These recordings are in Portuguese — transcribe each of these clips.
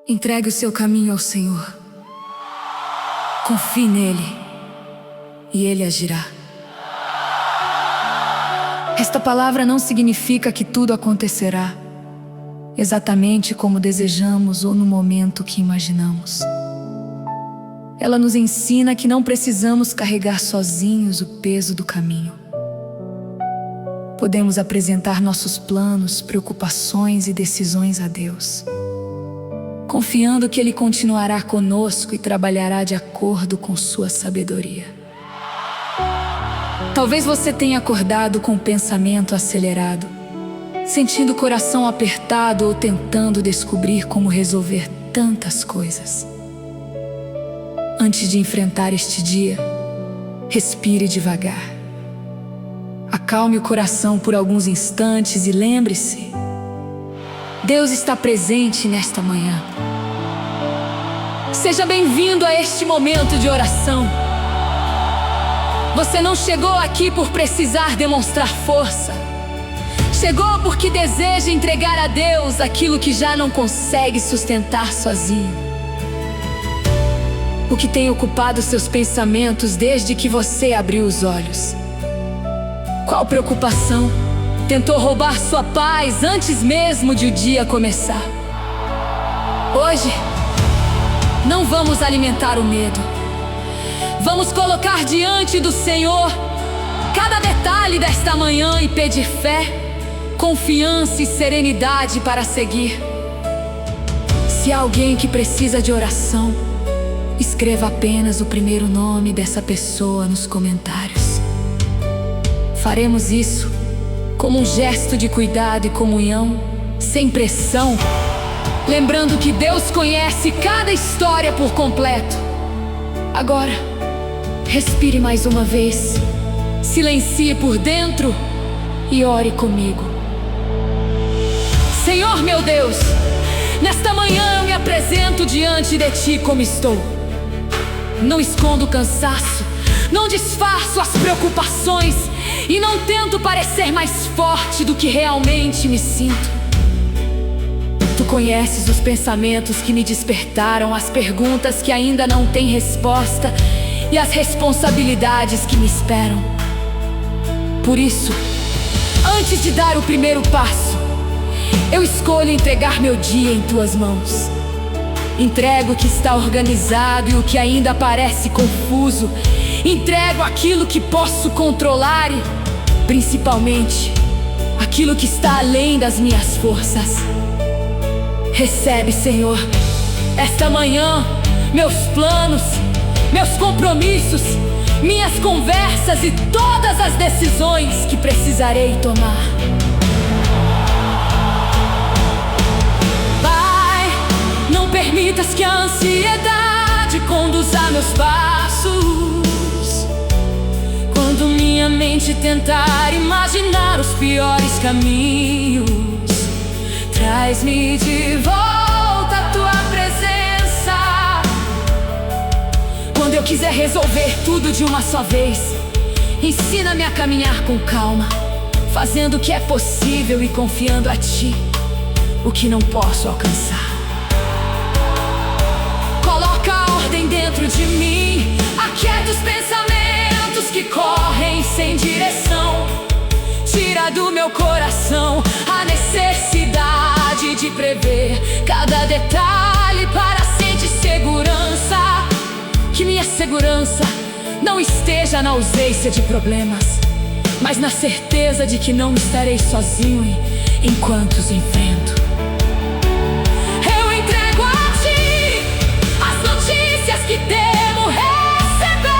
Entregue o seu caminho ao Senhor. Confie nele e Ele agirá. Esta palavra não significa que tudo acontecerá exatamente como desejamos ou no momento que imaginamos. Ela nos ensina que não precisamos carregar sozinhos o peso do caminho. Podemos apresentar nossos planos, preocupações e decisões a Deus, confiando que Ele continuará conosco e trabalhará de acordo com sua sabedoria. Talvez você tenha acordado com o pensamento acelerado, sentindo o coração apertado ou tentando descobrir como resolver tantas coisas. Antes de enfrentar este dia, respire devagar. Acalme o coração por alguns instantes e lembre-se: Deus está presente nesta manhã. Seja bem-vindo a este momento de oração. Você não chegou aqui por precisar demonstrar força. Chegou porque deseja entregar a Deus aquilo que já não consegue sustentar sozinho. O que tem ocupado seus pensamentos desde que você abriu os olhos? Qual preocupação tentou roubar sua paz antes mesmo de o dia começar? Hoje, não vamos alimentar o medo. Vamos colocar diante do Senhor cada detalhe desta manhã e pedir fé, confiança e serenidade para seguir. Se há alguém que precisa de oração, escreva apenas o primeiro nome dessa pessoa nos comentários. Faremos isso como um gesto de cuidado e comunhão, sem pressão, lembrando que Deus conhece cada história por completo. Agora, respire mais uma vez, silencie por dentro e ore comigo. Senhor meu Deus, nesta manhã eu me apresento diante de Ti como estou. Não escondo o cansaço, não disfarço as preocupações e não tento parecer mais forte do que realmente me sinto. Tu conheces os pensamentos que me despertaram, as perguntas que ainda não têm resposta e as responsabilidades que me esperam. Por isso, antes de dar o primeiro passo, eu escolho entregar meu dia em Tuas mãos. Entrego o que está organizado e o que ainda parece confuso. Entrego aquilo que posso controlar e, principalmente, aquilo que está além das minhas forças. Recebe, Senhor, esta manhã, meus planos, meus compromissos, minhas conversas e todas as decisões que precisarei tomar. Pai, não permitas que a ansiedade conduza meus passos. Quando minha mente tentar imaginar os piores caminhos, traz-me de volta a Tua presença. Quando eu quiser resolver tudo de uma só vez, ensina-me a caminhar com calma, fazendo o que é possível e confiando a Ti o que não posso alcançar. Coloca a ordem dentro de mim, aquieta os pensamentos que correm sem direção. Tira do meu coração a necessidade de prever cada detalhe para sentir segurança. Que minha segurança não esteja na ausência de problemas, mas na certeza de que não estarei sozinho enquanto os enfrento. Eu entrego a Ti as notícias que temo receber,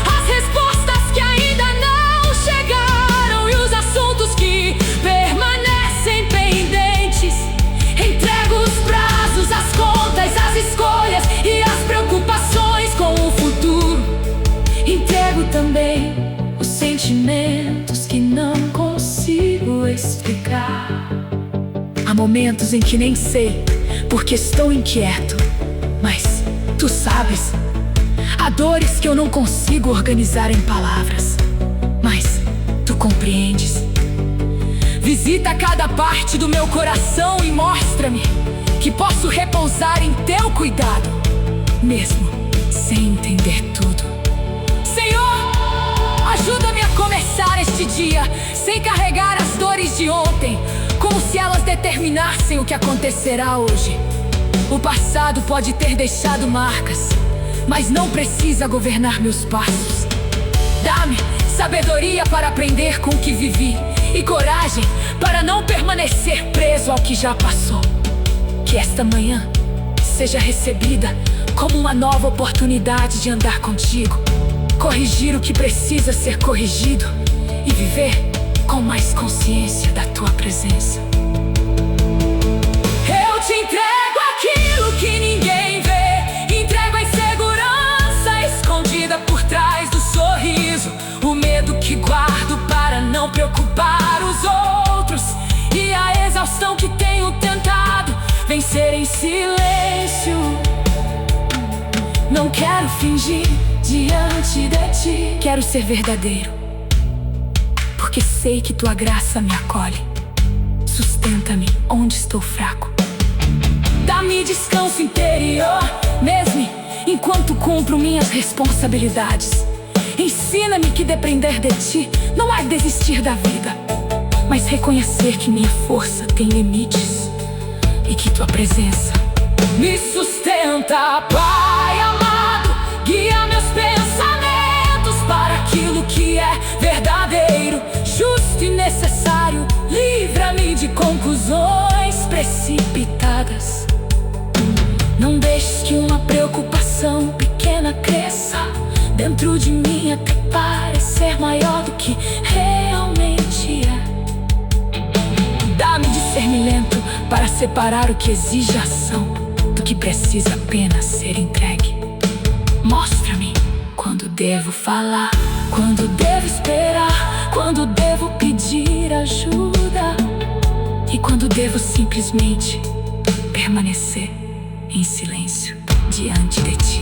as respostas que ainda não chegaram e os assuntos que permanecem pendentes. Entrego os prazos, as contas, as escolhas e as preocupações com o futuro. Entrego também os sentimentos que não consigo explicar. Há momentos em que nem sei porque estou inquieto, mas Tu sabes. Há dores que eu não consigo organizar em palavras, mas Tu compreendes. Visita cada parte do meu coração e mostra-me que posso repousar em teu cuidado, mesmo sem entender tudo. Senhor, ajuda-me a começar este dia sem carregar as dores de ontem, como se elas determinassem o que acontecerá hoje. O passado pode ter deixado marcas, mas não precisa governar meus passos. Dá-me sabedoria para aprender com o que vivi e coragem para não permanecer preso ao que já passou. Que esta manhã seja recebida como uma nova oportunidade de andar contigo, corrigir o que precisa ser corrigido e viver com mais consciência da tua presença. Eu te entrego aquilo que ninguém vê, entrego a insegurança escondida por trás do sorriso, o medo que guardo para não preocupar os outros e a exaustão que tenho tentado vencer em silêncio. Não quero fingir diante de ti, quero ser verdadeiro, porque sei que tua graça me acolhe. Sustenta-me onde estou fraco. Dá-me descanso interior, mesmo enquanto cumpro minhas responsabilidades. Ensina-me que depender de ti não é desistir da vida, mas reconhecer que minha força tem limites e que tua presença me sustenta. Pai amado, guia meus pensamentos para aquilo que é verdadeiro, justo e necessário. Livra-me de conclusões precipitadas. Não deixes que uma preocupação pequena cresça dentro de mim até parecer maior do que realmente é. Dá-me discernimento para separar o que exige ação do que precisa apenas ser entregue. Mostra-me quando devo falar, quando devo esperar, quando devo pedir ajuda e quando devo simplesmente permanecer em silêncio diante de ti.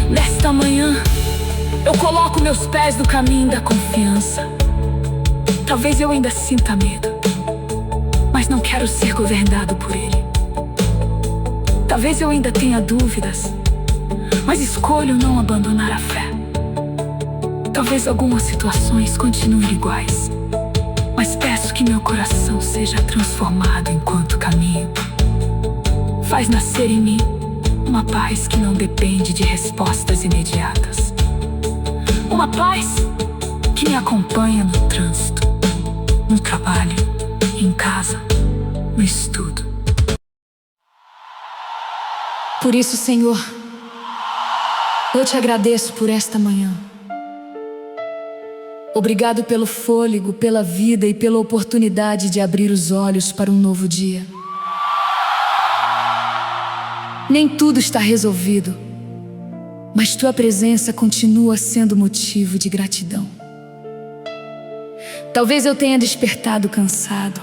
Nesta manhã, eu coloco meus pés no caminho da confiança. Talvez eu ainda sinta medo, mas não quero ser governado por ele. Talvez eu ainda tenha dúvidas, mas escolho não abandonar a fé. Talvez algumas situações continuem iguais, mas peço que meu coração seja transformado enquanto caminho. Faz nascer em mim uma paz que não depende de respostas imediatas. Uma paz que me acompanha no trânsito, no trabalho, em casa, no estudo. Por isso, Senhor, eu te agradeço por esta manhã. Obrigado pelo fôlego, pela vida e pela oportunidade de abrir os olhos para um novo dia. Nem tudo está resolvido, mas tua presença continua sendo motivo de gratidão. Talvez eu tenha despertado cansado,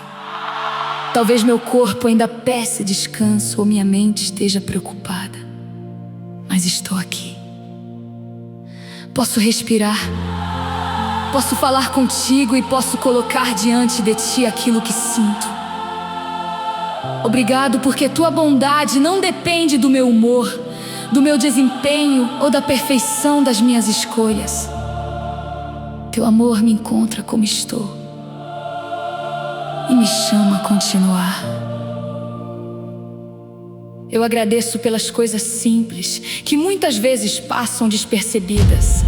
talvez meu corpo ainda peça descanso ou minha mente esteja preocupada, mas estou aqui. Posso respirar, posso falar contigo e posso colocar diante de ti aquilo que sinto. Obrigado porque tua bondade não depende do meu humor, do meu desempenho ou da perfeição das minhas escolhas. Teu amor me encontra como estou e me chama a continuar. Eu agradeço pelas coisas simples que muitas vezes passam despercebidas.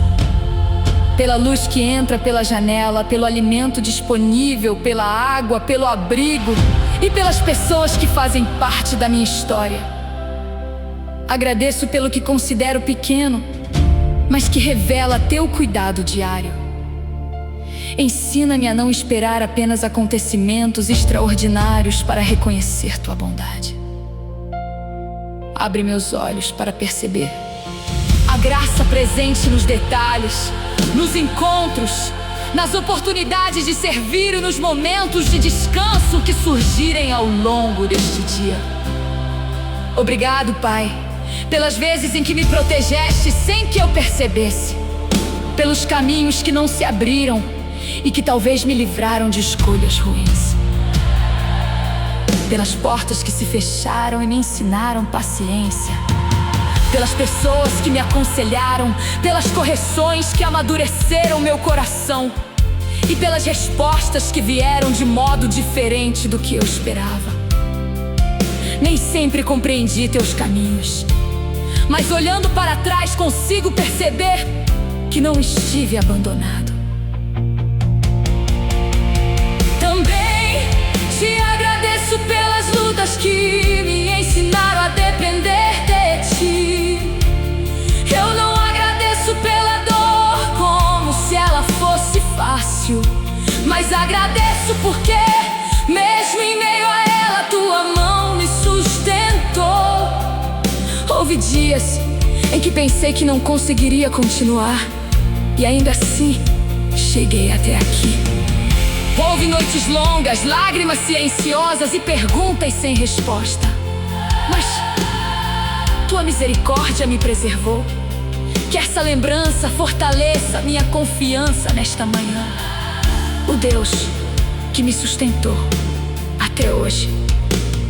Pela luz que entra pela janela, pelo alimento disponível, pela água, pelo abrigo e pelas pessoas que fazem parte da minha história. Agradeço pelo que considero pequeno, mas que revela teu cuidado diário. Ensina-me a não esperar apenas acontecimentos extraordinários para reconhecer tua bondade. Abre meus olhos para perceber a graça presente nos detalhes, nos encontros, nas oportunidades de servir e nos momentos de descanso que surgirem ao longo deste dia. Obrigado, Pai, pelas vezes em que me protegeste sem que eu percebesse, pelos caminhos que não se abriram e que talvez me livraram de escolhas ruins. pelas portas que se fecharam e me ensinaram paciência, pelas pessoas que me aconselharam, pelas correções que amadureceram meu coração e pelas respostas que vieram de modo diferente do que eu esperava. Nem sempre compreendi teus caminhos, mas olhando para trás consigo perceber que não estive abandonado. Também te agradeço pelas lutas que me ensinaram a depender de ti. Eu não agradeço pela dor como se ela fosse fácil, mas agradeço porque, mesmo em meio a ela, tua mão me sustentou. Houve dias em que pensei que não conseguiria continuar, e ainda assim cheguei até aqui. Houve noites longas, lágrimas silenciosas e perguntas sem resposta, mas tua misericórdia me preservou. Que essa lembrança fortaleça minha confiança nesta manhã. O Deus que me sustentou até hoje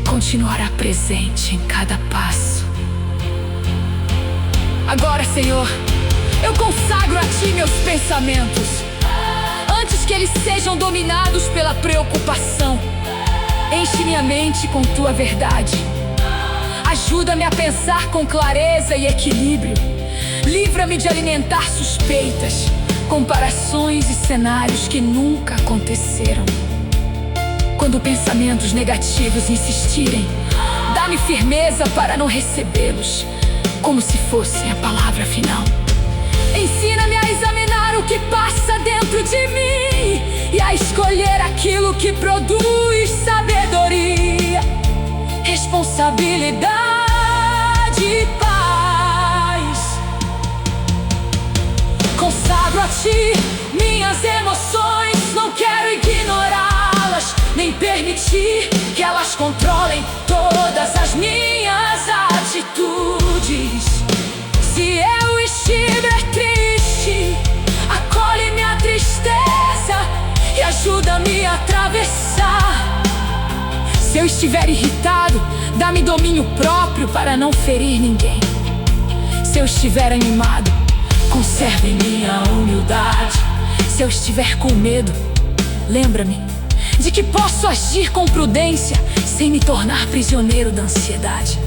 continuará presente em cada passo. Agora, Senhor, eu consagro a Ti meus pensamentos, antes que eles sejam dominados pela preocupação. Enche minha mente com Tua verdade. Ajuda-me a pensar com clareza e equilíbrio. Livra-me de alimentar suspeitas, comparações e cenários que nunca aconteceram. Quando pensamentos negativos insistirem, dá-me firmeza para não recebê-los como se fossem a palavra final. Ensina-me a examinar o que passa dentro de mim e a escolher aquilo que produz sabedoria, responsabilidade e paz. Consagro a Ti minhas emoções, não quero ignorá-las, nem permitir que elas controlem todas as minhas atitudes. Se eu estiver triste, acolhe minha tristeza e ajuda-me a atravessar. Se eu estiver irritado, dá-me domínio próprio para não ferir ninguém. Se eu estiver animado, conserve minha humildade. Se eu estiver com medo, lembra-me de que posso agir com prudência sem me tornar prisioneiro da ansiedade.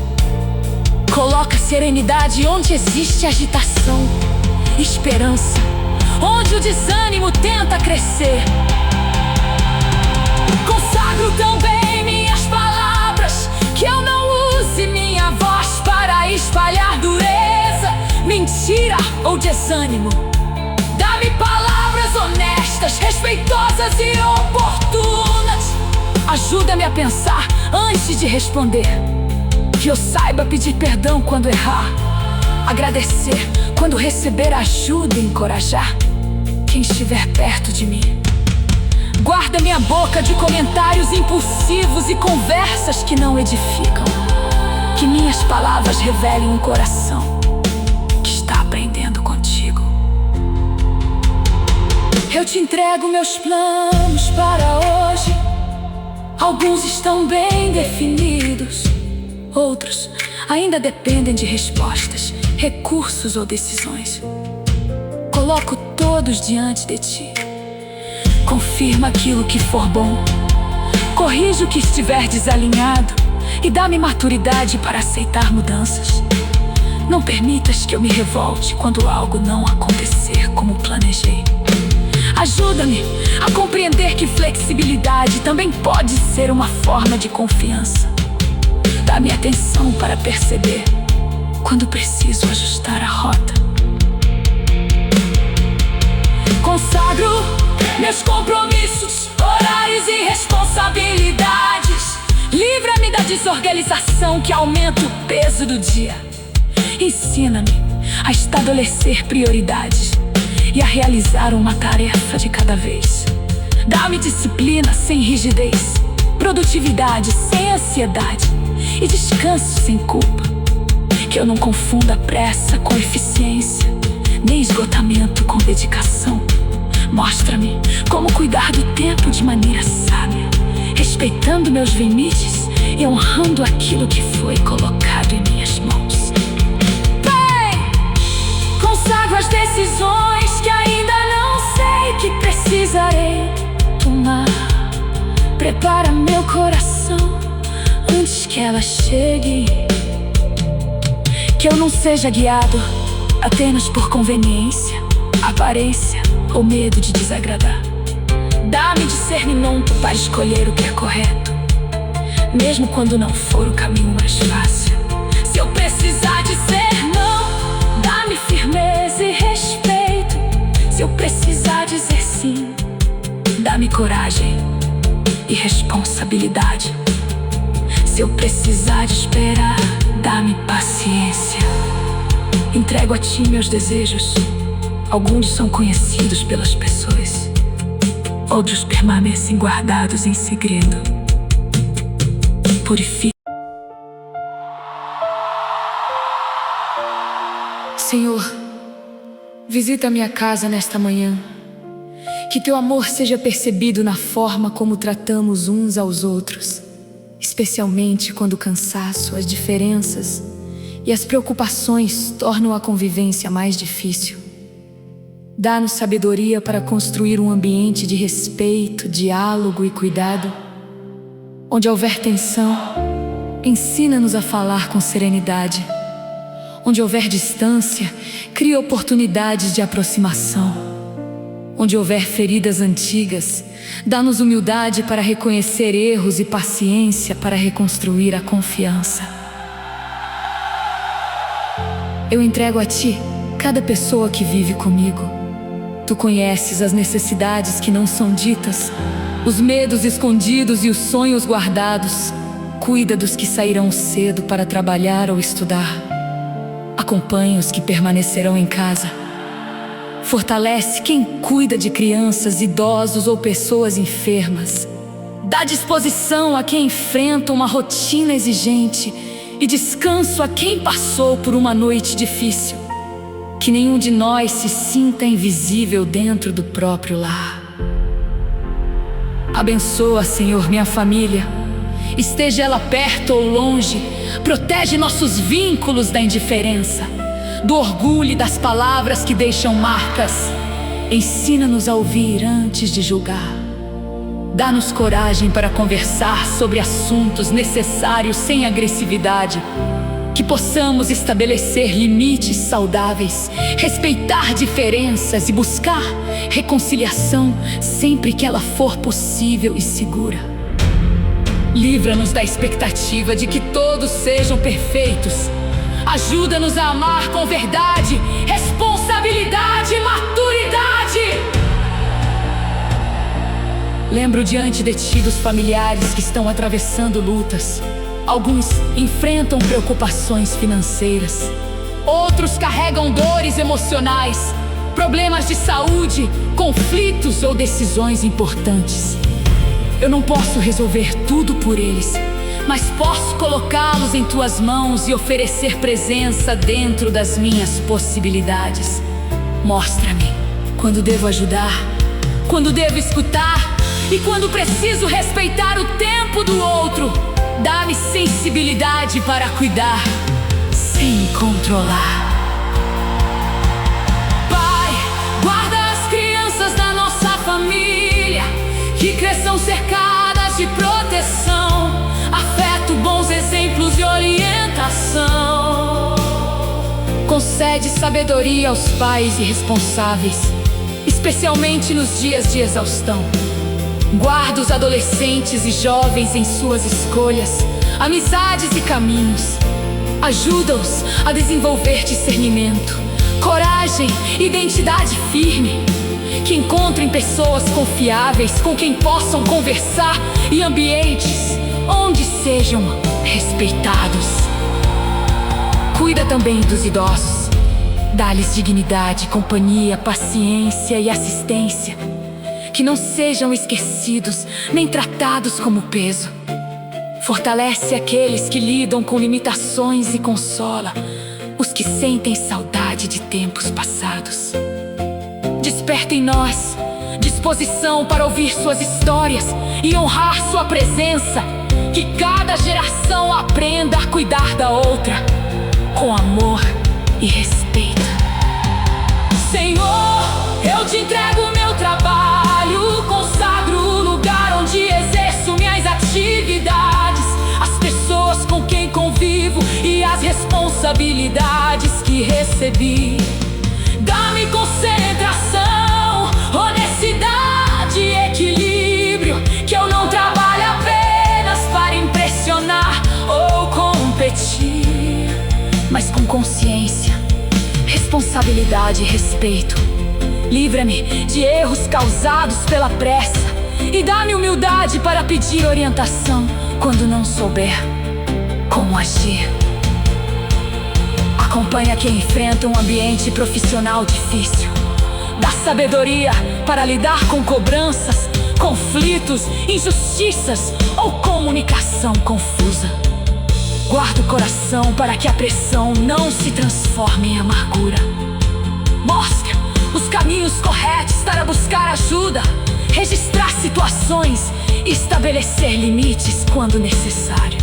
Coloca serenidade onde existe agitação, esperança onde o desânimo tenta crescer. Consagro também minhas palavras, que eu não use minha voz para espalhar dureza, mentira ou desânimo. Dá-me palavras honestas, respeitosas e oportunas. Ajuda-me a pensar antes de responder, que eu saiba pedir perdão quando errar, agradecer quando receber ajuda e encorajar quem estiver perto de mim. Guarda minha boca de comentários impulsivos e conversas que não edificam. Que minhas palavras revelem um coração que está aprendendo contigo. Eu te entrego meus planos para hoje. Alguns estão bem definidos, outros ainda dependem de respostas, recursos ou decisões. Coloco todos diante de Ti. Confirma aquilo que for bom, corrige o que estiver desalinhado e dá-me maturidade para aceitar mudanças. Não permitas que eu me revolte quando algo não acontecer como planejei. Ajuda-me a compreender que flexibilidade também pode ser uma forma de confiança. Dá-me atenção para perceber quando preciso ajustar a rota. Consagro meus compromissos, horários e responsabilidades. Livra-me da desorganização que aumenta o peso do dia. Ensina-me a estabelecer prioridades e a realizar uma tarefa de cada vez. Dá-me disciplina sem rigidez, produtividade sem ansiedade e descanso sem culpa. Que eu não confunda pressa com eficiência, nem esgotamento com dedicação. Mostra-me como cuidar do tempo de maneira sábia, respeitando meus limites e honrando aquilo que foi colocado em minhas mãos. Pai, consagro as decisões que ainda não sei que precisarei tomar. Prepara meu coração antes que ela chegue, que eu não seja guiado apenas por conveniência, aparência ou medo de desagradar. Dá-me discernimento para escolher o que é correto, mesmo quando não for o caminho mais fácil. Se eu precisar dizer não, dá-me firmeza e respeito. Se eu precisar dizer sim, dá-me coragem e responsabilidade. Se eu precisar de esperar, dá-me paciência. Entrego a ti meus desejos. Alguns são conhecidos pelas pessoas, outros permanecem guardados em segredo. Purifica. Senhor, visita minha casa nesta manhã. Que teu amor seja percebido na forma como tratamos uns aos outros, especialmente quando o cansaço, as diferenças e as preocupações tornam a convivência mais difícil. Dá-nos sabedoria para construir um ambiente de respeito, diálogo e cuidado. Onde houver tensão, ensina-nos a falar com serenidade. Onde houver distância, cria oportunidades de aproximação. Onde houver feridas antigas, dá-nos humildade para reconhecer erros e paciência para reconstruir a confiança. Eu entrego a ti cada pessoa que vive comigo. Tu conheces as necessidades que não são ditas, os medos escondidos e os sonhos guardados. Cuida dos que sairão cedo para trabalhar ou estudar. Acompanha os que permanecerão em casa. Fortalece quem cuida de crianças, idosos ou pessoas enfermas. Dá disposição a quem enfrenta uma rotina exigente e descanso a quem passou por uma noite difícil. Que nenhum de nós se sinta invisível dentro do próprio lar. Abençoa, Senhor, minha família. Esteja ela perto ou longe, protege nossos vínculos da indiferença, do orgulho e das palavras que deixam marcas. Ensina-nos a ouvir antes de julgar. Dá-nos coragem para conversar sobre assuntos necessários sem agressividade. Que possamos estabelecer limites saudáveis, respeitar diferenças e buscar reconciliação sempre que ela for possível e segura. Livra-nos da expectativa de que todos sejam perfeitos. Ajuda-nos a amar com verdade, responsabilidade e maturidade. Lembro diante de ti dos familiares que estão atravessando lutas. Alguns enfrentam preocupações financeiras, outros carregam dores emocionais, problemas de saúde, conflitos ou decisões importantes. Eu não posso resolver tudo por eles, mas posso colocá-los em tuas mãos e oferecer presença dentro das minhas possibilidades. Mostra-me quando devo ajudar, quando devo escutar e quando preciso respeitar o tempo do outro. Dá-me sensibilidade para cuidar, sem me controlar. Pai, guarda as crianças da nossa família, que cresçam cercadas de proteção, afeto, bons exemplos e orientação. Concede sabedoria aos pais irresponsáveis, especialmente nos dias de exaustão. Guarda os adolescentes e jovens em suas escolhas, amizades e caminhos. Ajuda-os a desenvolver discernimento, coragem e identidade firme. Que encontrem pessoas confiáveis com quem possam conversar e ambientes onde sejam respeitados. Cuida também dos idosos. Dá-lhes dignidade, companhia, paciência e assistência. Que não sejam esquecidos nem tratados como peso. Fortalece aqueles que lidam com limitações e consola os que sentem saudade de tempos passados. Desperta em nós disposição para ouvir suas histórias e honrar sua presença. Que Que cada geração aprenda a cuidar da outra com amor e respeito. Senhor, eu te entrego o meu trabalho, consagro o lugar onde exerço minhas atividades, as pessoas com quem convivo e as responsabilidades que recebi. Dá-me concentração, honestidade e equilíbrio, que eu não trabalhe apenas para impressionar ou competir, mas com consciência, responsabilidade e respeito. Livra-me de erros causados pela pressa e dá-me humildade para pedir orientação quando não souber como agir. Acompanha quem enfrenta um ambiente profissional difícil. Dá sabedoria para lidar com cobranças, conflitos, injustiças ou comunicação confusa. Guarda o coração para que a pressão não se transforme em amargura. Mostra os caminhos corretos para buscar ajuda, registrar situações e estabelecer limites quando necessário.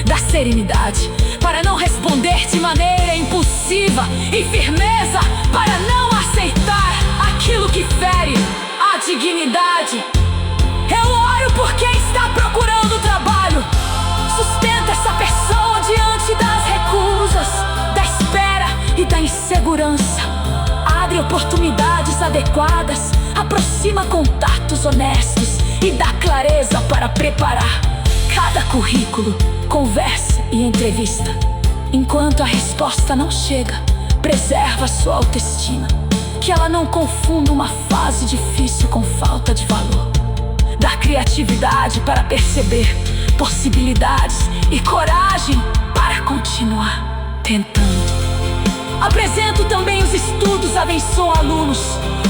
Dá serenidade para não responder de maneira impulsiva e firmeza para não aceitar aquilo que fere a dignidade. Eu oro por quem está procurando trabalho. Sustenta essa pessoa diante das recusas, da espera e da insegurança. Abre oportunidades adequadas, aproxima contatos honestos e dá clareza para preparar cada currículo, conversa e entrevista. Enquanto a resposta não chega, preserva sua autoestima, que ela não confunda uma fase difícil com falta de valor. Dá criatividade para perceber possibilidades e coragem para continuar tentando. Apresento também os estudos, abençoo alunos,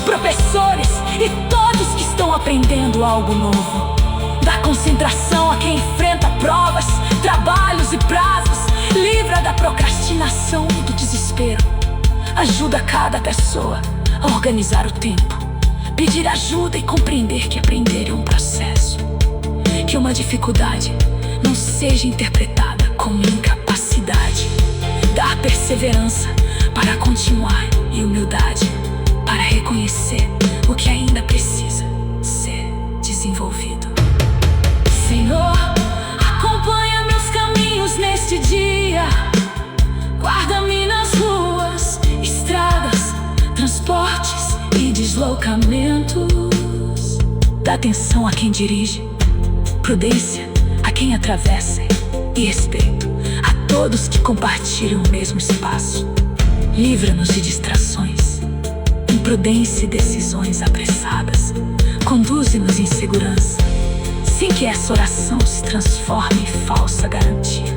professores e todos que estão aprendendo algo novo. Dá concentração a quem enfrenta provas, trabalhos e prazos. Livra da procrastinação e do desespero. Ajuda cada pessoa a organizar o tempo, pedir ajuda e compreender que aprender é um processo. Que uma dificuldade não seja interpretada como incapacidade. Dá perseverança para continuar e humildade para reconhecer o que ainda precisa ser desenvolvido. Senhor, acompanha meus caminhos neste dia. Guarda-me nas ruas, estradas, transportes e deslocamentos. Dá atenção a quem dirige, prudência a quem atravessa e respeito a todos que compartilham o mesmo espaço. Livra-nos de distrações, imprudência e decisões apressadas. Conduze-nos em segurança, sem que essa oração se transforme em falsa garantia,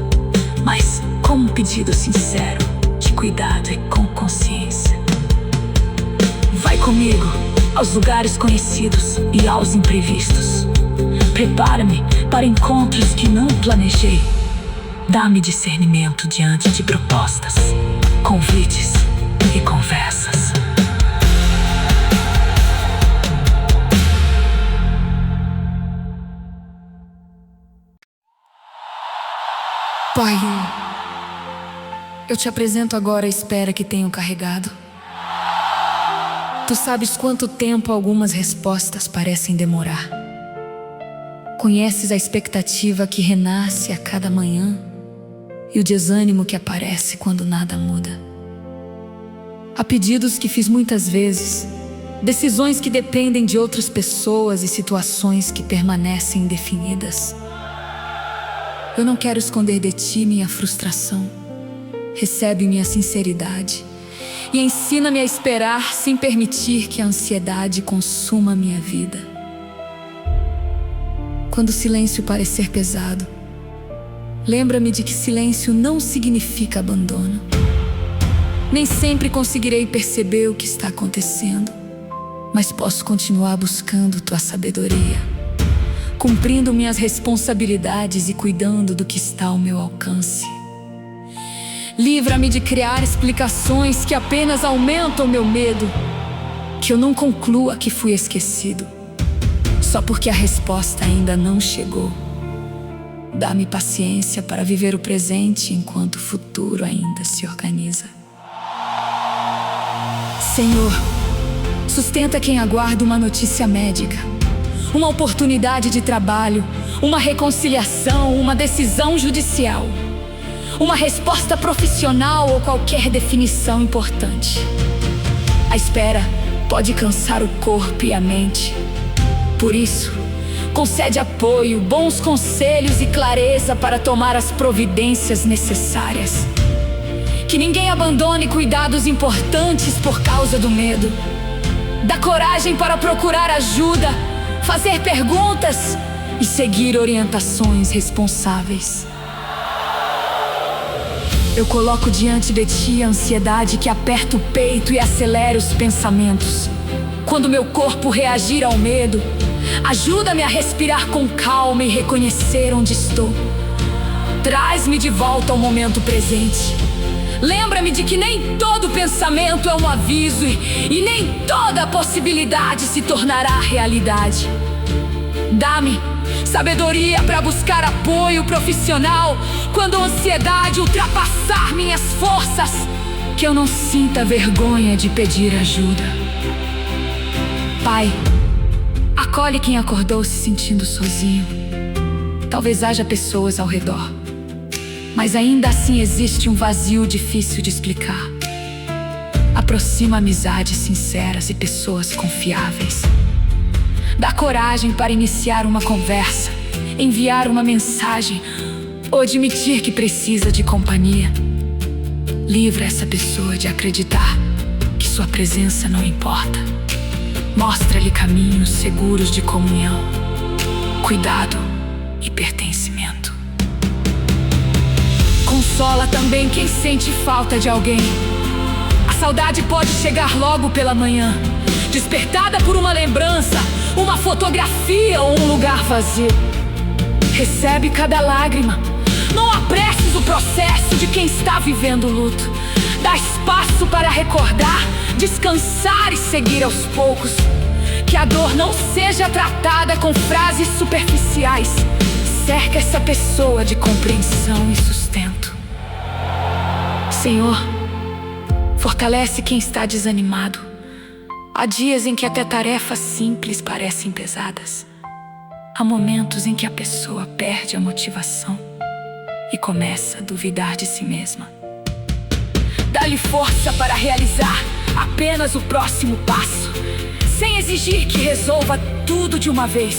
mas como um pedido sincero de cuidado e com consciência. Vai comigo aos lugares conhecidos e aos imprevistos. Prepara-me para encontros que não planejei. Dá-me discernimento diante de propostas, convites e conversas. Pai, eu te apresento agora a espera que tenho carregado. Tu sabes quanto tempo algumas respostas parecem demorar. Conheces a expectativa que renasce a cada manhã e o desânimo que aparece quando nada muda. Há pedidos que fiz muitas vezes, decisões que dependem de outras pessoas e situações que permanecem indefinidas. Eu não quero esconder de ti minha frustração. Recebe minha sinceridade e ensina-me a esperar sem permitir que a ansiedade consuma minha vida. Quando o silêncio parecer pesado, lembra-me de que silêncio não significa abandono. Nem sempre conseguirei perceber o que está acontecendo, mas posso continuar buscando tua sabedoria, cumprindo minhas responsabilidades e cuidando do que está ao meu alcance. Livra-me de criar explicações que apenas aumentam meu medo, que eu não conclua que fui esquecido, só porque a resposta ainda não chegou. Dá-me paciência para viver o presente enquanto o futuro ainda se organiza. Senhor, sustenta quem aguarda uma notícia médica, uma oportunidade de trabalho, uma reconciliação, uma decisão judicial, uma resposta profissional ou qualquer definição importante. A espera pode cansar o corpo e a mente. Por isso, concede apoio, bons conselhos e clareza para tomar as providências necessárias. Que ninguém abandone cuidados importantes por causa do medo. Dá coragem para procurar ajuda, fazer perguntas e seguir orientações responsáveis. Eu coloco diante de ti a ansiedade que aperta o peito e acelera os pensamentos. Quando meu corpo reagir ao medo, ajuda-me a respirar com calma e reconhecer onde estou. Traz-me de volta ao momento presente. Lembra-me de que nem todo pensamento é um aviso e nem toda possibilidade se tornará realidade. Dá-me sabedoria para buscar apoio profissional quando a ansiedade ultrapassar minhas forças. Que eu não sinta vergonha de pedir ajuda. Pai, acolhe quem acordou se sentindo sozinho. Talvez haja pessoas ao redor, mas ainda assim existe um vazio difícil de explicar. Aproxima amizades sinceras e pessoas confiáveis. Dá coragem para iniciar uma conversa, enviar uma mensagem ou admitir que precisa de companhia. Livra essa pessoa de acreditar que sua presença não importa. Mostra-lhe caminhos seguros de comunhão, cuidado e pertencimento. Consola também quem sente falta de alguém. A saudade pode chegar logo pela manhã, despertada por uma lembrança, uma fotografia ou um lugar vazio. Recebe cada lágrima. Não apresses o processo de quem está vivendo o luto. Dá espaço para recordar, descansar e seguir aos poucos. Que a dor não seja tratada com frases superficiais. Cerca essa pessoa de compreensão e sustento. Senhor, fortalece quem está desanimado. Há dias em que até tarefas simples parecem pesadas. Há momentos em que a pessoa perde a motivação e começa a duvidar de si mesma. Dá-lhe força para realizar apenas o próximo passo, sem exigir que resolva tudo de uma vez.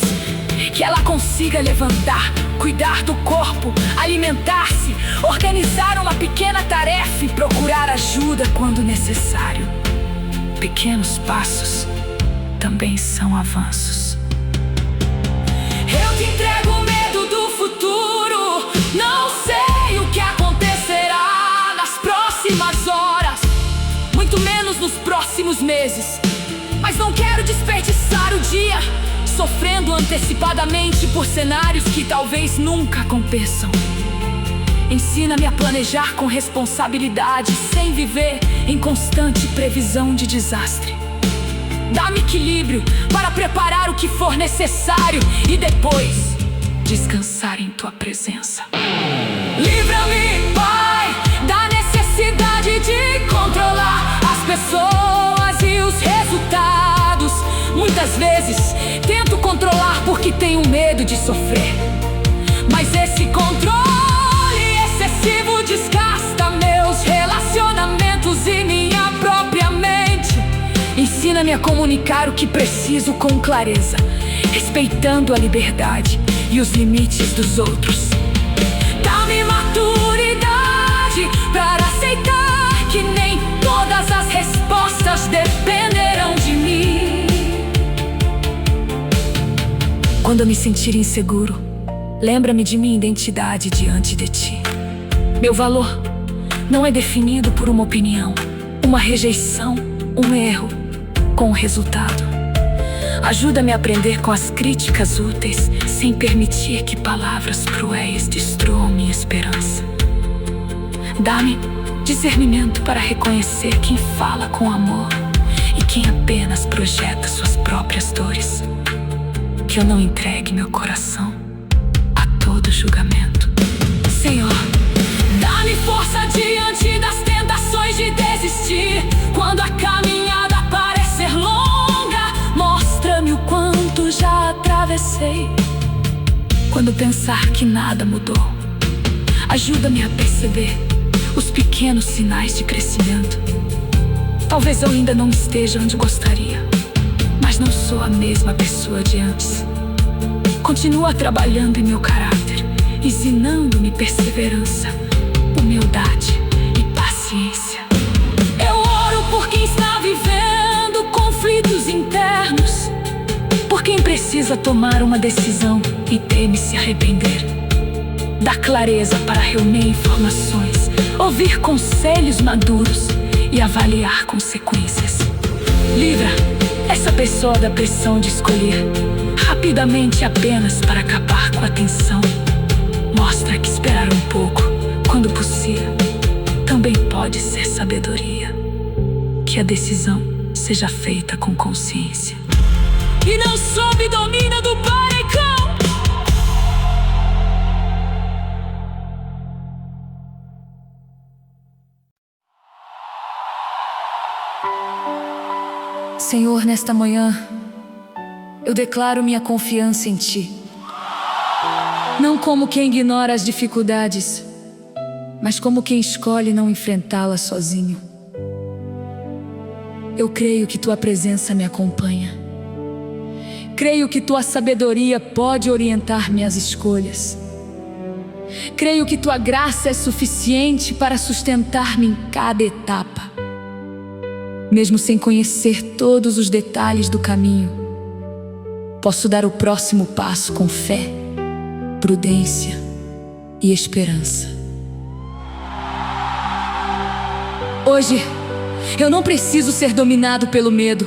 Que ela consiga levantar, cuidar do corpo, alimentar-se, organizar uma pequena tarefa e procurar ajuda quando necessário. Pequenos passos também são avanços. Eu te entrego o medo do futuro. Não sei o que acontecerá nas próximas horas, muito menos nos próximos meses. Mas não quero desperdiçar o dia sofrendo antecipadamente por cenários que talvez nunca aconteçam. Ensina-me a planejar com responsabilidade, sem viver em constante previsão de desastre. Dá-me equilíbrio para preparar o que for necessário e depois descansar em tua presença. Livra-me, Pai, da necessidade de controlar as pessoas e os resultados. Muitas vezes tento controlar porque tenho medo de sofrer, mas esse controle excessivo desgasta meus relacionamentos e minha própria mente. Ensina-me a comunicar o que preciso com clareza, respeitando a liberdade e os limites dos outros. Dá-me maturidade para aceitar que nem todas as respostas dependerão de mim. Quando eu me sentir inseguro, lembra-me de minha identidade diante de ti. Meu valor não é definido por uma opinião, uma rejeição, um erro com um resultado. Ajuda-me a aprender com as críticas úteis, sem permitir que palavras cruéis destruam minha esperança. Dá-me discernimento para reconhecer quem fala com amor e quem apenas projeta suas próprias dores. Que eu não entregue meu coração à toa. todo julgamento. Senhor, dá-me força diante das tentações de desistir. Quando a caminhada parecer longa, mostra-me o quanto já atravessei. Quando pensar que nada mudou, ajuda-me a perceber os pequenos sinais de crescimento. Talvez eu ainda não esteja onde gostaria, mas não sou a mesma pessoa de antes. Continua trabalhando em meu caráter, ensinando-me perseverança, humildade e paciência. Eu oro por quem está vivendo conflitos internos, por quem precisa tomar uma decisão e teme se arrepender. Dá clareza para reunir informações, ouvir conselhos maduros e avaliar consequências. Livra essa pessoa da pressão de escolher rapidamente apenas para acabar com a tensão. Mostra que esperar um pouco, quando possível, também pode ser sabedoria. Que a decisão seja feita com consciência e não sob domínio do parecão. Senhor, nesta manhã, eu declaro minha confiança em Ti. Não como quem ignora as dificuldades, mas como quem escolhe não enfrentá-las sozinho. Eu creio que Tua presença me acompanha. Creio que Tua sabedoria pode orientar minhas escolhas. Creio que Tua graça é suficiente para sustentar-me em cada etapa. Mesmo sem conhecer todos os detalhes do caminho, posso dar o próximo passo com fé, prudência e esperança. Hoje, eu não preciso ser dominado pelo medo.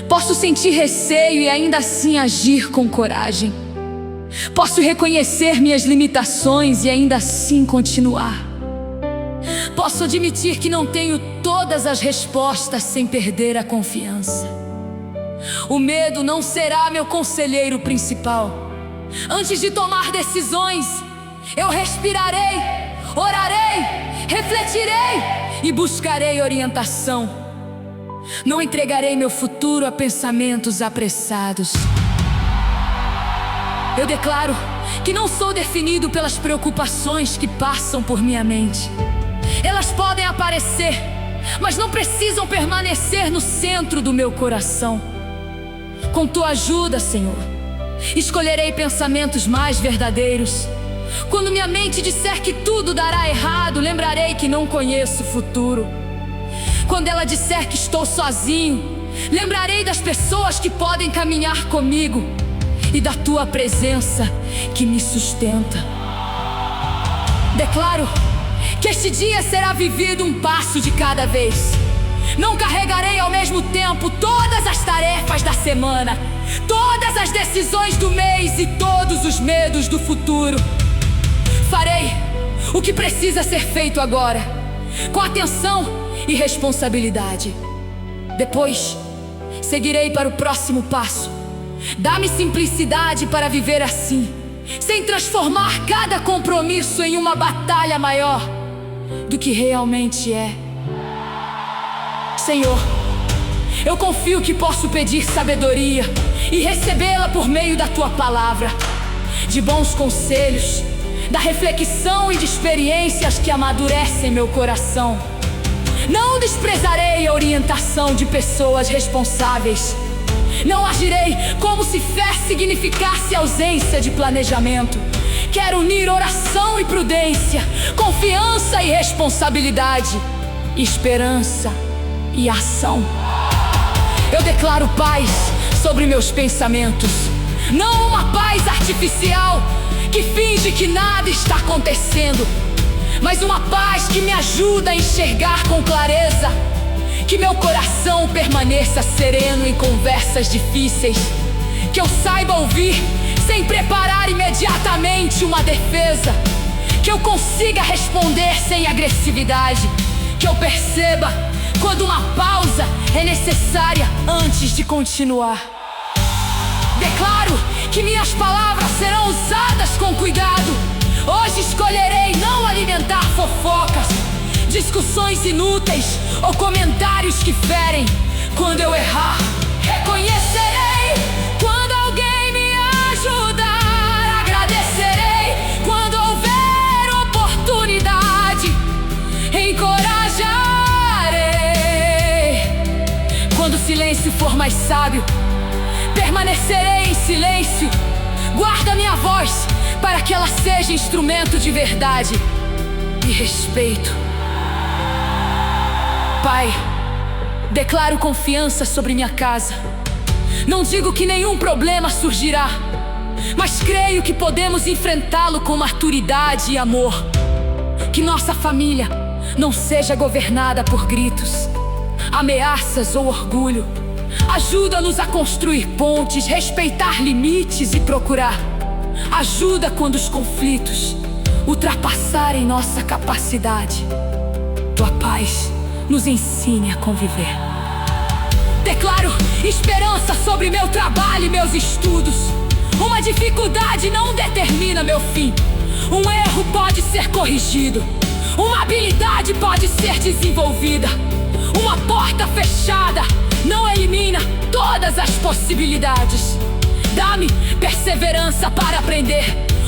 Posso sentir receio e ainda assim agir com coragem. Posso reconhecer minhas limitações e ainda assim continuar. Posso admitir que não tenho todas as respostas sem perder a confiança. O medo não será meu conselheiro principal. Antes de tomar decisões, eu respirarei, orarei, refletirei e buscarei orientação. Não entregarei meu futuro a pensamentos apressados. Eu declaro que não sou definido pelas preocupações que passam por minha mente. Elas podem aparecer, mas não precisam permanecer no centro do meu coração. Com Tua ajuda, Senhor, escolherei pensamentos mais verdadeiros. Quando minha mente disser que tudo dará errado, lembrarei que não conheço o futuro. Quando ela disser que estou sozinho, lembrarei das pessoas que podem caminhar comigo e da Tua presença que me sustenta. Declaro que este dia será vivido um passo de cada vez. Não carregarei ao mesmo tempo todas as tarefas da semana, todas as decisões do mês e todos os medos do futuro. Farei o que precisa ser feito agora, com atenção e responsabilidade. Depois, seguirei para o próximo passo. Dá-me simplicidade para viver assim, sem transformar cada compromisso em uma batalha maior do que realmente é. Senhor, eu confio que posso pedir sabedoria e recebê-la por meio da Tua palavra, de bons conselhos, da reflexão e de experiências que amadurecem meu coração. Não desprezarei a orientação de pessoas responsáveis. Não agirei como se fé significasse ausência de planejamento. Quero unir oração e prudência, confiança e responsabilidade, esperança e ação. Eu declaro paz sobre meus pensamentos, não uma paz artificial que finge que nada está acontecendo, mas uma paz que me ajuda a enxergar com clareza. Que meu coração permaneça sereno em conversas difíceis, que eu saiba ouvir sem preparar imediatamente uma defesa, que eu consiga responder sem agressividade, que eu perceba quando uma pausa é necessária antes de continuar. Declaro que minhas palavras serão usadas com cuidado. Hoje escolherei não alimentar fofocas, discussões inúteis ou comentários que ferem. Quando eu errar, reconhecerei. Quando alguém me ajudar, agradecerei. Quando houver oportunidade, encorajarei. Quando o silêncio for mais sábio, permanecerei em silêncio. Guarda minha voz para que ela seja instrumento de verdade e respeito. Pai, declaro confiança sobre minha casa. Não digo que nenhum problema surgirá, mas creio que podemos enfrentá-lo com maturidade e amor. Que nossa família não seja governada por gritos, ameaças ou orgulho. Ajuda-nos a construir pontes, respeitar limites e procurar ajuda quando os conflitos ultrapassarem nossa capacidade. Tua paz nos ensine a conviver. Declaro esperança sobre meu trabalho e meus estudos. Uma dificuldade não determina meu fim. Um erro pode ser corrigido. Uma habilidade pode ser desenvolvida. Uma porta fechada não elimina todas as possibilidades. Dá-me perseverança para aprender,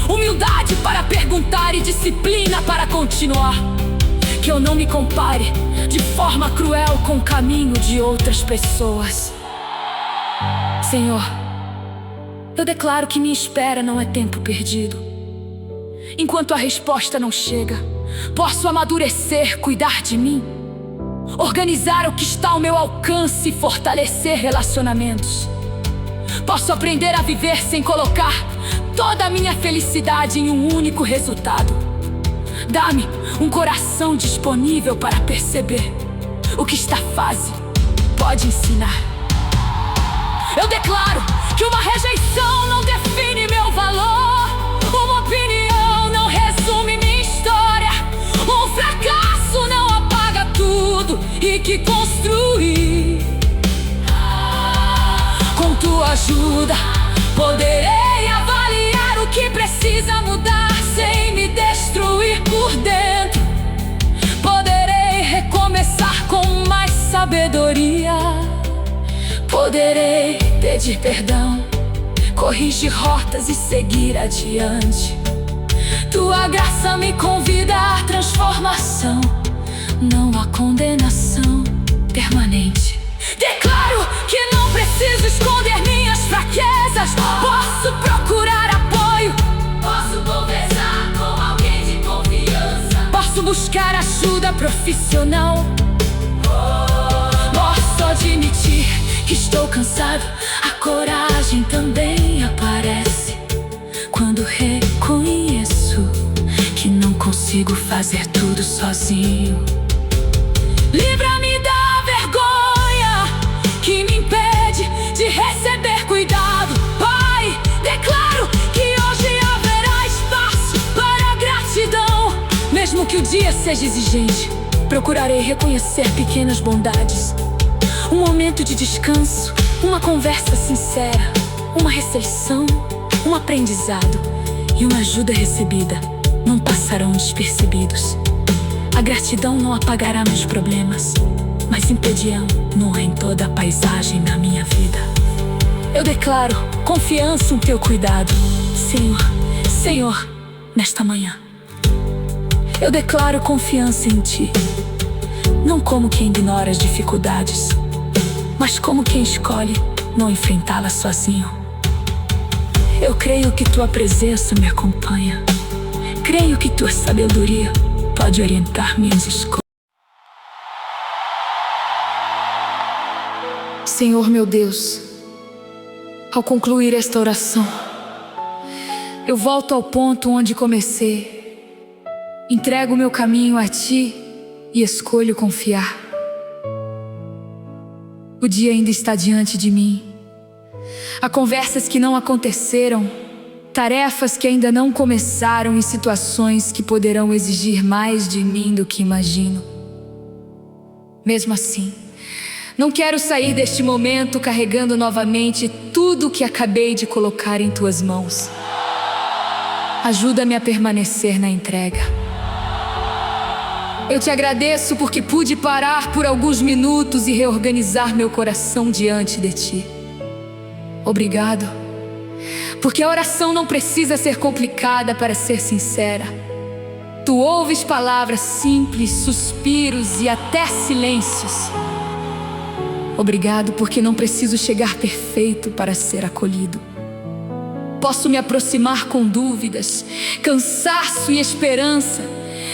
humildade para perguntar e disciplina para continuar. Que eu não me compare de forma cruel com o caminho de outras pessoas. Senhor, eu declaro que minha espera não é tempo perdido. Enquanto a resposta não chega, posso amadurecer, cuidar de mim, organizar o que está ao meu alcance e fortalecer relacionamentos. Posso aprender a viver sem colocar toda a minha felicidade em um único resultado. Dá-me um coração disponível para perceber o que esta fase pode ensinar. Eu declaro que uma rejeição não define meu valor. Uma opinião não resume minha história. Um fracasso não apaga tudo e que construí. Com tua ajuda, poderei avaliar o que precisa mudar sem me destruir por dentro. Poderei recomeçar com mais sabedoria. Poderei pedir perdão, corrigir rotas e seguir adiante. Tua graça me convida à transformação, não à condenação permanente. Declaro que não preciso esconder minhas fraquezas. Posso procurar apoio, posso conversar com alguém de confiança. Posso buscar ajuda profissional. Posso admitir que estou cansado. A coragem também aparece quando reconheço que não consigo fazer tudo sozinho. Livra-me da vergonha que me impede de receber cuidado. Pai, declaro que hoje haverá espaço para gratidão. Mesmo que o dia seja exigente, procurarei reconhecer pequenas bondades. Um momento de descanso, uma conversa sincera, uma refeição, um aprendizado e uma ajuda recebida não passarão despercebidos. A gratidão não apagará meus problemas, mas impedirão em toda a paisagem da minha vida. Eu declaro confiança em teu cuidado, Senhor, nesta manhã. Eu declaro confiança em ti, não como quem ignora as dificuldades, mas como quem escolhe não enfrentá-las sozinho. Eu creio que tua presença me acompanha. Creio que tua sabedoria pode orientar minhas escolhas. Senhor meu Deus, ao concluir esta oração, eu volto ao ponto onde comecei. Entrego meu caminho a ti e escolho confiar. O dia ainda está diante de mim. Há conversas que não aconteceram, tarefas que ainda não começaram e situações que poderão exigir mais de mim do que imagino. Mesmo assim, Não quero sair deste momento carregando novamente tudo o que acabei de colocar em tuas mãos. Ajuda-me a permanecer na entrega. Eu te agradeço porque pude parar por alguns minutos e reorganizar meu coração diante de ti. Obrigado, porque a oração não precisa ser complicada para ser sincera. Tu ouves palavras simples, suspiros e até silêncios. Obrigado porque não preciso chegar perfeito para ser acolhido. Posso me aproximar com dúvidas, cansaço e esperança,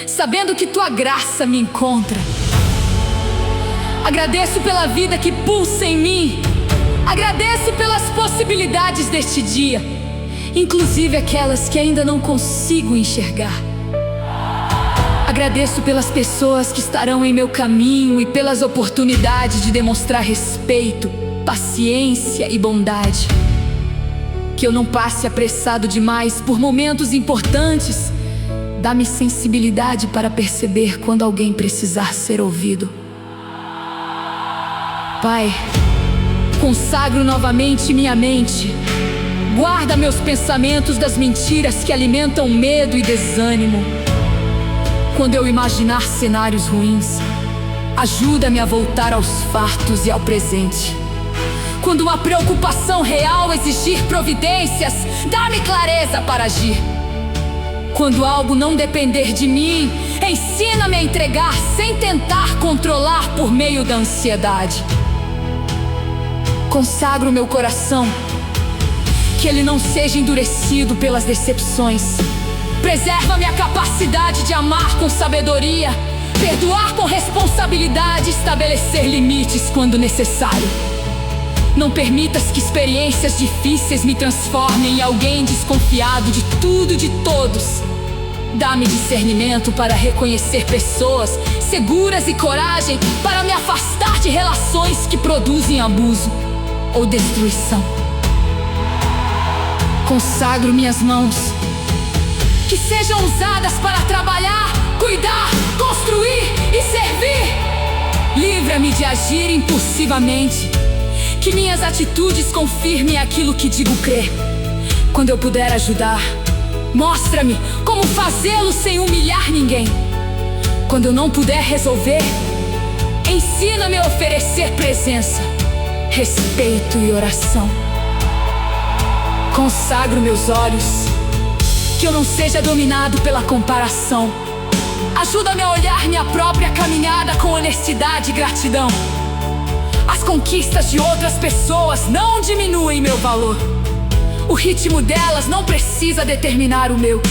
sabendo que tua graça me encontra. Agradeço pela vida que pulsa em mim. Agradeço pelas possibilidades deste dia, inclusive aquelas que ainda não consigo enxergar. Agradeço pelas pessoas que estarão em meu caminho e pelas oportunidades de demonstrar respeito, paciência e bondade. Que eu não passe apressado demais por momentos importantes. Dá-me sensibilidade para perceber quando alguém precisar ser ouvido. Pai, consagro novamente minha mente. Guarda meus pensamentos das mentiras que alimentam medo e desânimo. Quando eu imaginar cenários ruins, ajuda-me a voltar aos fatos e ao presente. Quando uma preocupação real exigir providências, dá-me clareza para agir. Quando algo não depender de mim, ensina-me a entregar sem tentar controlar por meio da ansiedade. Consagro meu coração, que ele não seja endurecido pelas decepções. Preserva minha capacidade de amar com sabedoria, perdoar com responsabilidade e estabelecer limites quando necessário. Não permitas que experiências difíceis me transformem em alguém desconfiado de tudo e de todos. Dá-me discernimento para reconhecer pessoas seguras e coragem para me afastar de relações que produzem abuso ou destruição. Consagro minhas mãos, que sejam usadas para trabalhar, cuidar, construir e servir. Livra-me de agir impulsivamente. Que minhas atitudes confirmem aquilo que digo crer. Quando eu puder ajudar, mostra-me como fazê-lo sem humilhar ninguém. Quando eu não puder resolver, ensina-me a oferecer presença, respeito e oração. Consagro meus olhos, que eu não seja dominado pela comparação. Ajuda-me a olhar minha própria caminhada com honestidade e gratidão. As conquistas de outras pessoas não diminuem meu valor. O ritmo delas não precisa determinar o meu.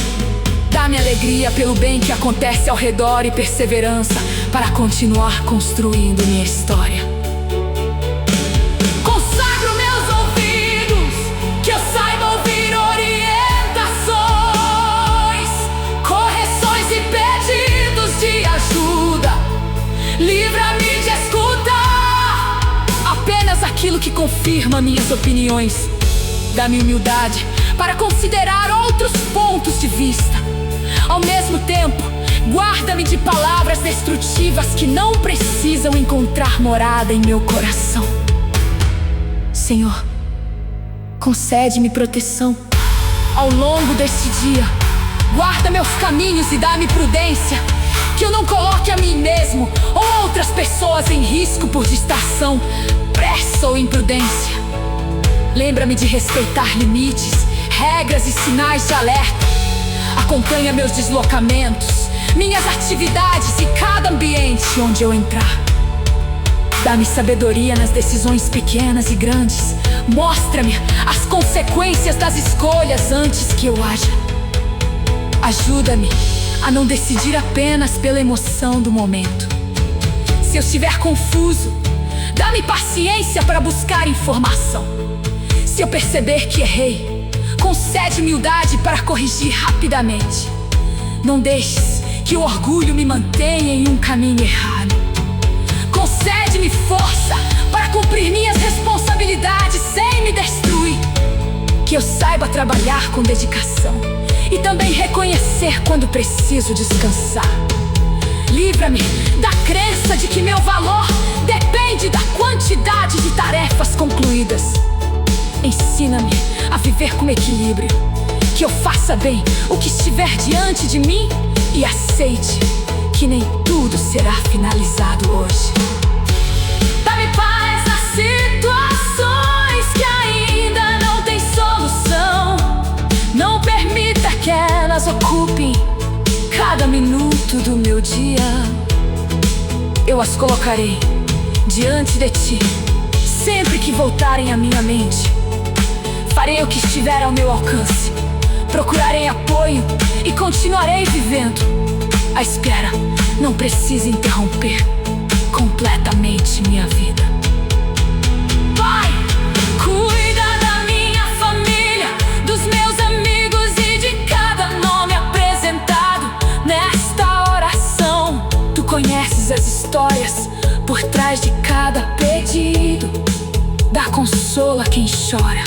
Dá-me alegria pelo bem que acontece ao redor e perseverança para continuar construindo minha história. Consagro meus ouvidos, que eu saiba ouvir orientações, correções e pedidos de ajuda. Livra-me de escutar apenas aquilo que confirma minhas opiniões. Dá-me humildade para considerar outros pontos de vista. Ao mesmo tempo, guarda-me de palavras destrutivas que não precisam encontrar morada em meu coração. Senhor, concede-me proteção ao longo deste dia. Guarda meus caminhos e dá-me prudência, que eu não coloque a mim mesmo ou outras pessoas em risco por distração, pressa ou imprudência. Lembra-me de respeitar limites, regras e sinais de alerta. Acompanha meus deslocamentos, minhas atividades e cada ambiente onde eu entrar. Dá-me sabedoria nas decisões pequenas e grandes. Mostra-me as consequências das escolhas antes que eu haja. Ajuda-me a não decidir apenas pela emoção do momento. Se eu estiver confuso, dá-me paciência para buscar informação. Se eu perceber que errei, concede humildade para corrigir rapidamente. Não deixes que o orgulho me mantenha em um caminho errado. Concede-me força para cumprir minhas responsabilidades sem me destruir. Que eu saiba trabalhar com dedicação e também reconhecer quando preciso descansar. Livra-me da crença de que meu valor depende da quantidade ensina-me a viver com equilíbrio, que eu faça bem o que estiver diante de mim e aceite que nem tudo será finalizado hoje. Dá-me paz nas situações que ainda não têm solução. Não permita que elas ocupem cada minuto do meu dia. Eu as colocarei diante de ti sempre que voltarem à minha mente. Farei o que estiver ao meu alcance, procurarei apoio e continuarei vivendo. A espera não precisa interromper completamente minha vida. Pai, cuida da minha família, dos meus amigos e de cada nome apresentado nesta oração. Tu conheces as histórias por trás de cada pedido. Dá consolo a quem chora,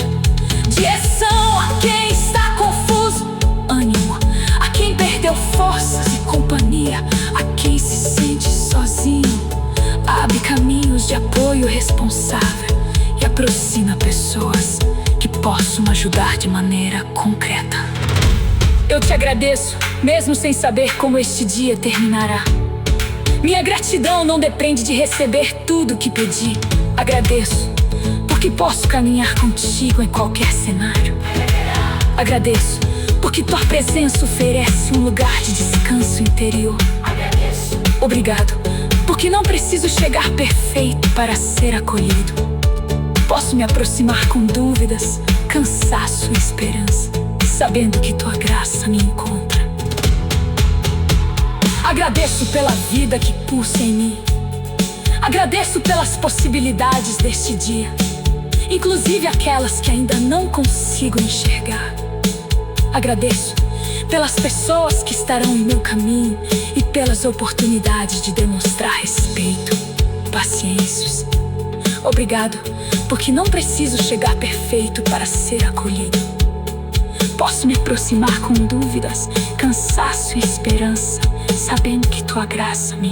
direção a quem está confuso, ânimo a quem perdeu forças e companhia a quem se sente sozinho. Abre caminhos de apoio responsável e aproxima pessoas que possam ajudar de maneira concreta. Eu te agradeço, mesmo sem saber como este dia terminará. Minha gratidão não depende de receber tudo o que pedi. Agradeço porque posso caminhar contigo em qualquer cenário. Agradeço porque tua presença oferece um lugar de descanso interior. Obrigado porque não preciso chegar perfeito para ser acolhido. Posso me aproximar com dúvidas, cansaço e esperança, sabendo que tua graça me encontra. Agradeço pela vida que pulsa em mim. Agradeço pelas possibilidades deste dia, inclusive aquelas que ainda não consigo enxergar. Agradeço pelas pessoas que estarão em meu caminho e pelas oportunidades de demonstrar respeito, paciência. Obrigado, porque não preciso chegar perfeito para ser acolhido. Posso me aproximar com dúvidas, cansaço e esperança, sabendo que tua graça me